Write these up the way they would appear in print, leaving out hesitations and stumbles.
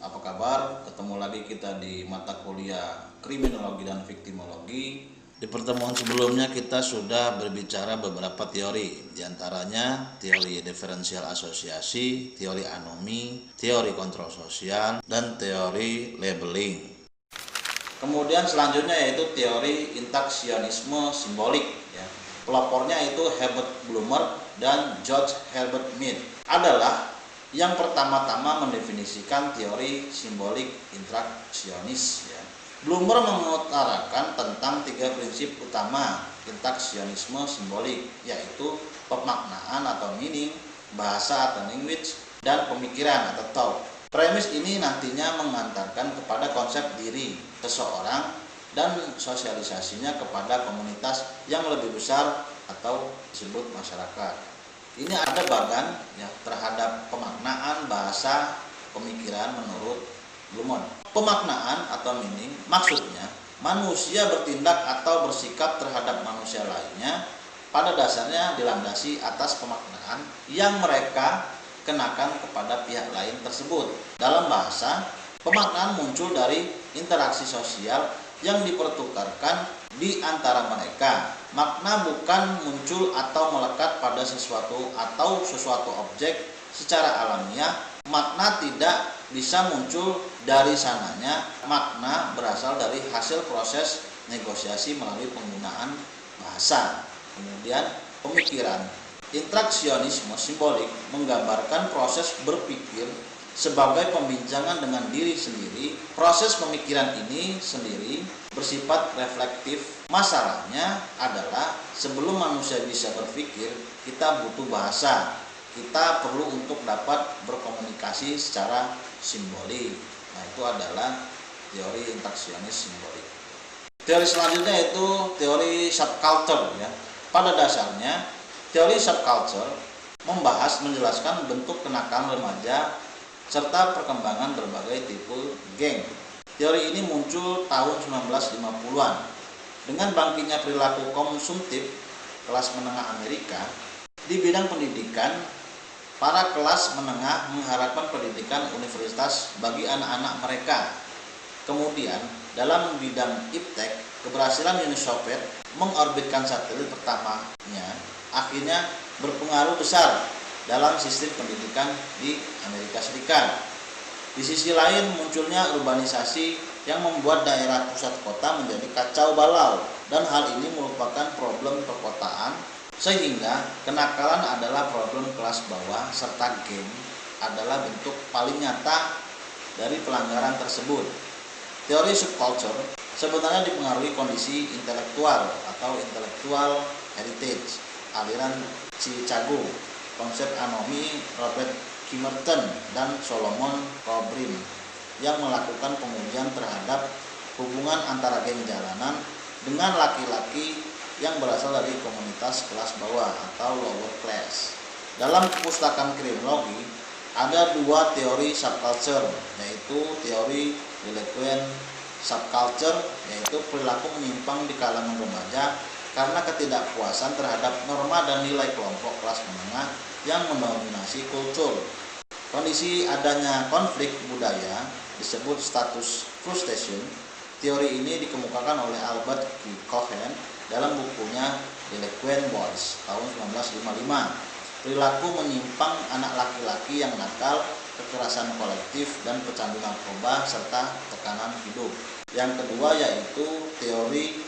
Apa kabar? Ketemu lagi kita di mata kuliah Kriminologi dan Viktimologi. Di pertemuan sebelumnya kita sudah berbicara beberapa teori, diantaranya teori diferensial asosiasi, teori anomi, teori kontrol sosial, dan teori labeling. Kemudian selanjutnya yaitu teori intaksionisme simbolik. Pelopornya itu Herbert Blumer dan George Herbert Mead adalah yang pertama-tama mendefinisikan teori simbolik intaksionis. Blumer mengutarakan tentang 3 prinsip utama intaksionisme simbolik, yaitu pemaknaan atau meaning, bahasa atau language, dan pemikiran atau thought. Premis ini nantinya mengantarkan kepada konsep diri seseorang dan sosialisasinya kepada komunitas yang lebih besar atau disebut masyarakat. Ini ada bagan terhadap pemaknaan bahasa pemikiran menurut Blumer. Pemaknaan atau meaning maksudnya manusia bertindak atau bersikap terhadap manusia lainnya pada dasarnya dilandasi atas pemaknaan yang mereka kenakan kepada pihak lain tersebut. Dalam bahasa, pemaknaan muncul dari interaksi sosial yang dipertukarkan di antara mereka. Makna bukan muncul atau melekat pada sesuatu atau sesuatu objek secara alamiah. Makna tidak bisa muncul dari sananya. Makna berasal dari hasil proses negosiasi melalui penggunaan bahasa. Kemudian pemikiran. Intaksionisme simbolik menggambarkan proses berpikir sebagai pembincangan dengan diri sendiri. Proses pemikiran ini sendiri bersifat reflektif. Masalahnya adalah sebelum manusia bisa berpikir, kita butuh bahasa. Kita perlu untuk dapat berkomunikasi secara simbolik. Nah, itu adalah teori intaksionis simbolik. Teori selanjutnya itu teori subculture. Pada dasarnya, teori subculture menjelaskan bentuk kenakalan remaja serta perkembangan berbagai tipe geng. Teori ini muncul tahun 1950-an. Dengan bangkitnya perilaku konsumtif kelas menengah Amerika di bidang pendidikan, para kelas menengah mengharapkan pendidikan universitas bagi anak-anak mereka. Kemudian, dalam bidang iptek, keberhasilan Uni Soviet mengorbitkan satelit pertamanya akhirnya berpengaruh besar dalam sistem pendidikan di Amerika Serikat. Di sisi lain, munculnya urbanisasi yang membuat daerah pusat kota menjadi kacau balau, dan hal ini merupakan problem perkotaan, sehingga kenakalan adalah problem kelas bawah serta geng adalah bentuk paling nyata dari pelanggaran tersebut. Teori subculture sebenarnya dipengaruhi kondisi intelektual atau intellectual heritage aliran Chicago, konsep anomi Robert Kimerton dan Solomon Kobrin yang melakukan pengujian terhadap hubungan antara geng jalanan dengan laki-laki yang berasal dari komunitas kelas bawah atau lower class. Dalam perpustakaan kriminologi ada 2 teori subculture, yaitu teori delinquent subculture, yaitu perilaku menyimpang di kalangan remaja karena ketidakpuasan terhadap norma dan nilai kelompok kelas menengah yang mendominasi kultur. Kondisi adanya konflik budaya disebut status frustration. Teori ini dikemukakan oleh Albert Cohen dalam bukunya Delinquent Boys tahun 1955. Perilaku menyimpang anak laki-laki yang nakal, kekerasan kolektif, dan pecandu narkoba serta tekanan hidup. Yang kedua yaitu teori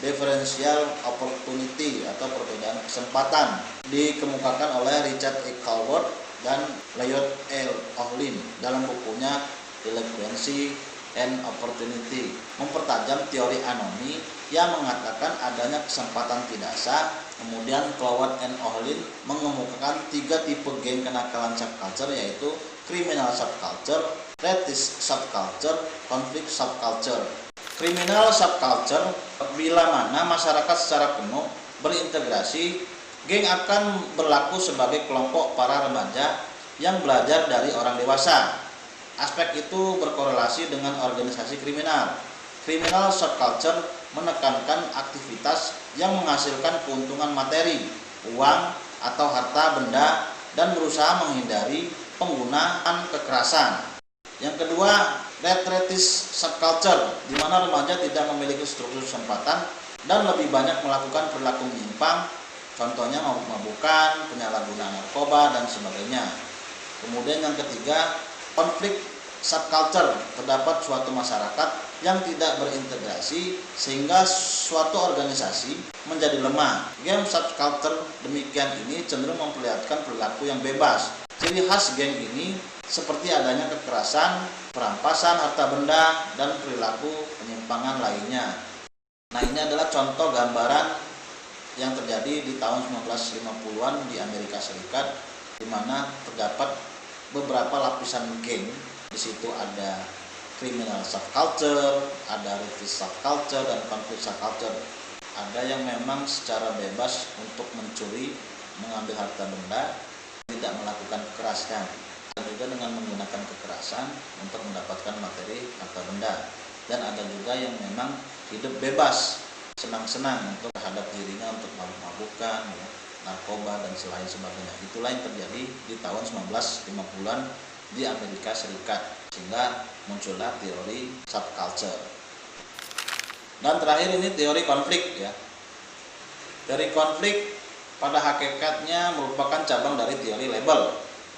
differential opportunity atau perbedaan kesempatan, dikemukakan oleh Richard E. Calvert dan Lloyd L. Ohlin dalam bukunya Delinquency and Opportunity. Mempertajam teori anomi yang mengatakan adanya kesempatan tidak sah. Kemudian Cloward and Ohlin mengemukakan 3 tipe geng kenakalan subculture, yaitu criminal subculture, fetish subculture, conflict subculture. Criminal subculture, bila mana masyarakat secara penuh berintegrasi, geng akan berlaku sebagai kelompok para remaja yang belajar dari orang dewasa. Aspek itu berkorelasi dengan organisasi kriminal. Criminal subculture menekankan aktivitas yang menghasilkan keuntungan materi, uang atau harta benda, dan berusaha menghindari penggunaan kekerasan. Yang kedua, retreatist subculture, di mana remaja tidak memiliki struktur kesempatan dan lebih banyak melakukan perilaku menyimpang, contohnya mabuk-mabukan, penyalahgunaan narkoba, dan sebagainya. Kemudian yang ketiga, konflik subculture, terdapat suatu masyarakat yang tidak berintegrasi sehingga suatu organisasi menjadi lemah. Game subculture demikian ini cenderung memperlihatkan perilaku yang bebas. Ciri khas geng ini seperti adanya kekerasan, perampasan harta benda, dan perilaku penyimpangan lainnya. Nah, ini adalah contoh gambaran yang terjadi di tahun 1950-an di Amerika Serikat, di mana terdapat beberapa lapisan geng. Di situ ada criminal subculture, ada racist subculture, dan konflik subculture. Ada yang memang secara bebas untuk mencuri, mengambil harta benda, tidak melakukan kekerasan. Ada juga dengan menggunakan kekerasan untuk mendapatkan materi harta benda. Dan ada juga yang memang hidup bebas, senang-senang untuk terhadap dirinya, untuk mabuk-mabukan, narkoba, dan selain sebagainya. Itulah yang terjadi di tahun 1950-an di Amerika Serikat, sehingga muncullah teori subculture. Dan terakhir ini teori konflik ya. Teori konflik pada hakikatnya merupakan cabang dari teori label.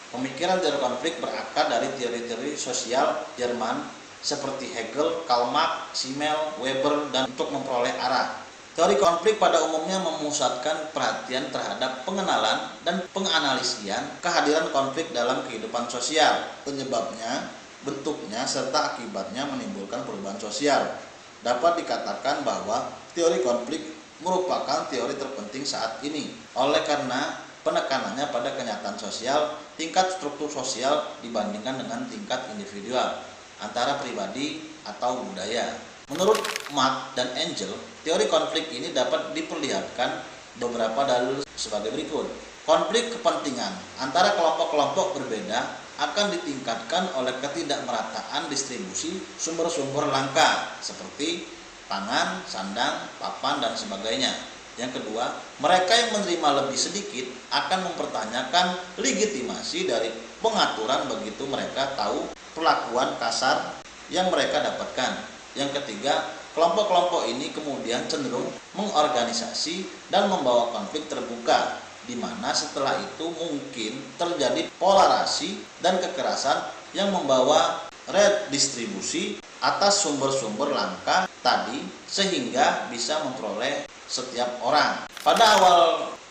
Pemikiran teori konflik berakar dari teori-teori sosial Jerman seperti Hegel, Karl Marx, Simmel, Weber, dan untuk memperoleh arah. Teori konflik pada umumnya memusatkan perhatian terhadap pengenalan dan penganalisian kehadiran konflik dalam kehidupan sosial, penyebabnya, bentuknya, serta akibatnya menimbulkan perubahan sosial. Dapat dikatakan bahwa teori konflik merupakan teori terpenting saat ini, oleh karena penekanannya pada kenyataan sosial, tingkat struktur sosial dibandingkan dengan tingkat individual, antara pribadi atau budaya. Menurut Marx dan Engels, teori konflik ini dapat diperlihatkan beberapa dalil sebagai berikut. Konflik kepentingan antara kelompok-kelompok berbeda akan ditingkatkan oleh ketidakmerataan distribusi sumber-sumber langka seperti pangan, sandang, papan, dan sebagainya. Yang kedua, mereka yang menerima lebih sedikit akan mempertanyakan legitimasi dari pengaturan begitu mereka tahu perlakuan kasar yang mereka dapatkan. Yang ketiga, kelompok-kelompok ini kemudian cenderung mengorganisasi dan membawa konflik terbuka, di mana setelah itu mungkin terjadi polarasi dan kekerasan yang membawa redistribusi atas sumber-sumber langka tadi sehingga bisa memperoleh setiap orang. Pada awal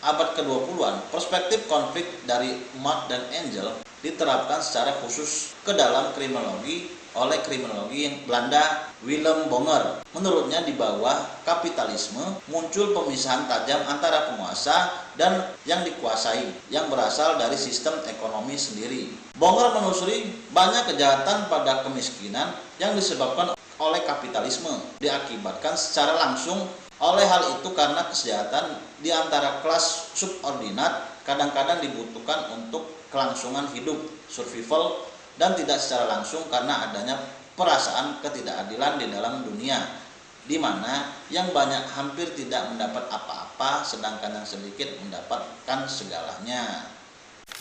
abad ke-20-an, perspektif konflik dari Marx dan Engels diterapkan secara khusus ke dalam kriminologi oleh kriminologi yang Belanda Willem Bonger. Menurutnya di bawah kapitalisme muncul pemisahan tajam antara penguasa dan yang dikuasai yang berasal dari sistem ekonomi sendiri. Bonger menelusuri banyak kejahatan pada kemiskinan yang disebabkan oleh kapitalisme diakibatkan secara langsung oleh hal itu karena kesejahteraan di antara kelas subordinat kadang-kadang dibutuhkan untuk kelangsungan hidup, survival, dan tidak secara langsung karena adanya perasaan ketidakadilan di dalam dunia, di mana yang banyak hampir tidak mendapat apa-apa sedangkan yang sedikit mendapatkan segalanya.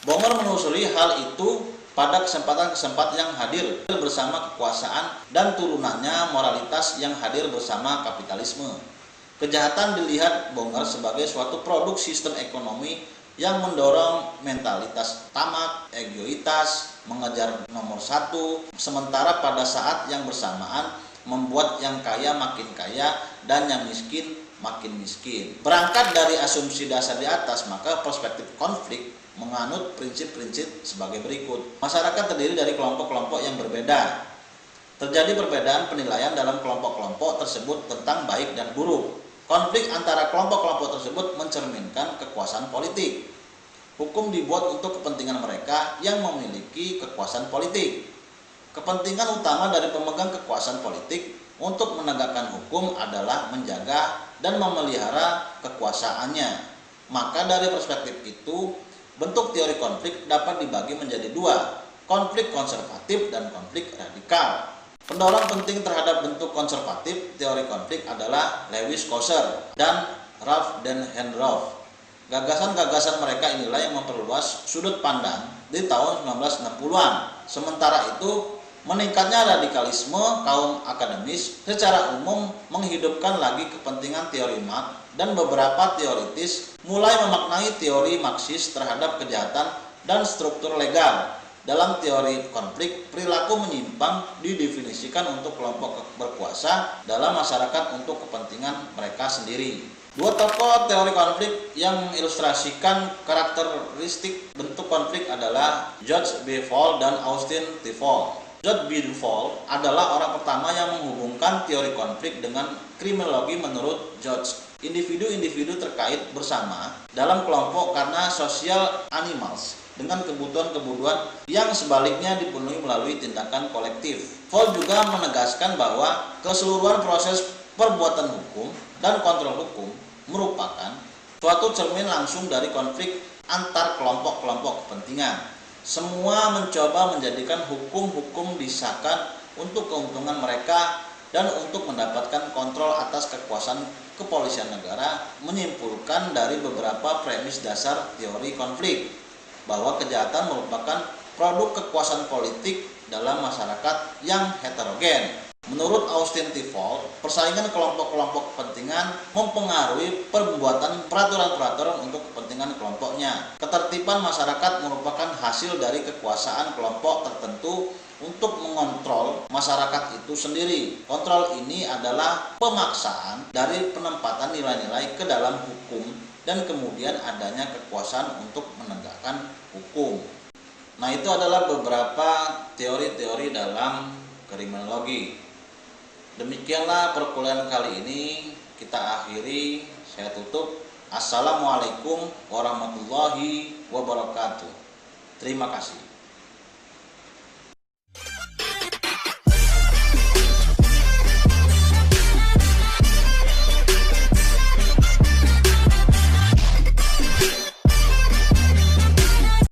Bonger menelusuri hal itu pada kesempatan-kesempatan yang hadir bersama kekuasaan dan turunannya moralitas yang hadir bersama kapitalisme. Kejahatan dilihat Bonger sebagai suatu produk sistem ekonomi yang mendorong mentalitas tamak, egoitas, mengejar nomor satu, sementara pada saat yang bersamaan membuat yang kaya makin kaya dan yang miskin makin miskin. Berangkat dari asumsi dasar di atas, maka perspektif konflik menganut prinsip-prinsip sebagai berikut. Masyarakat terdiri dari kelompok-kelompok yang berbeda. Terjadi perbedaan penilaian dalam kelompok-kelompok tersebut tentang baik dan buruk. Konflik antara kelompok-kelompok tersebut mencerminkan kekuasaan politik. Hukum dibuat untuk kepentingan mereka yang memiliki kekuasaan politik. Kepentingan utama dari pemegang kekuasaan politik untuk menegakkan hukum adalah menjaga dan memelihara kekuasaannya. Maka dari perspektif itu, bentuk teori konflik dapat dibagi menjadi dua, konflik konservatif dan konflik radikal. Pendorong penting terhadap bentuk konservatif teori konflik adalah Lewis Coser dan Ralph Dahrendorf. Gagasan-gagasan mereka inilah yang memperluas sudut pandang di tahun 1960-an. Sementara itu, Meningkatnya radikalisme kaum akademis secara umum menghidupkan lagi kepentingan teori Marx, dan beberapa teoritis mulai memaknai teori Marxis terhadap kejahatan dan struktur legal. Dalam teori konflik, perilaku menyimpang didefinisikan untuk kelompok berkuasa dalam masyarakat untuk kepentingan mereka sendiri. Dua tokoh teori konflik yang mengilustrasikan karakteristik bentuk konflik adalah George B. Fowle dan Austin T. Fowle. George B. Fowle adalah orang pertama yang menghubungkan teori konflik dengan kriminologi. Menurut George, individu-individu terkait bersama dalam kelompok karena social animals dengan kebutuhan-kebutuhan yang sebaliknya dipenuhi melalui tindakan kolektif. Fowle juga menegaskan bahwa keseluruhan proses perbuatan hukum dan kontrol hukum merupakan suatu cermin langsung dari konflik antar kelompok-kelompok kepentingan. Semua mencoba menjadikan hukum-hukum disahkan untuk keuntungan mereka dan untuk mendapatkan kontrol atas kekuasaan kepolisian negara. Menyimpulkan dari beberapa premis dasar teori konflik bahwa kejahatan merupakan produk kekuasaan politik dalam masyarakat yang heterogen. Menurut Austin T. Fowle, persaingan kelompok-kelompok kepentingan mempengaruhi pembuatan peraturan-peraturan untuk kepentingan kelompoknya. Ketertiban masyarakat merupakan hasil dari kekuasaan kelompok tertentu untuk mengontrol masyarakat itu sendiri. Kontrol ini adalah pemaksaan dari penempatan nilai-nilai ke dalam hukum dan kemudian adanya kekuasaan untuk menegakkan hukum. Nah, itu adalah beberapa teori-teori dalam kriminologi. Demikianlah perkuliahan kali ini, kita akhiri, saya tutup. Assalamualaikum warahmatullahi wabarakatuh. Terima kasih.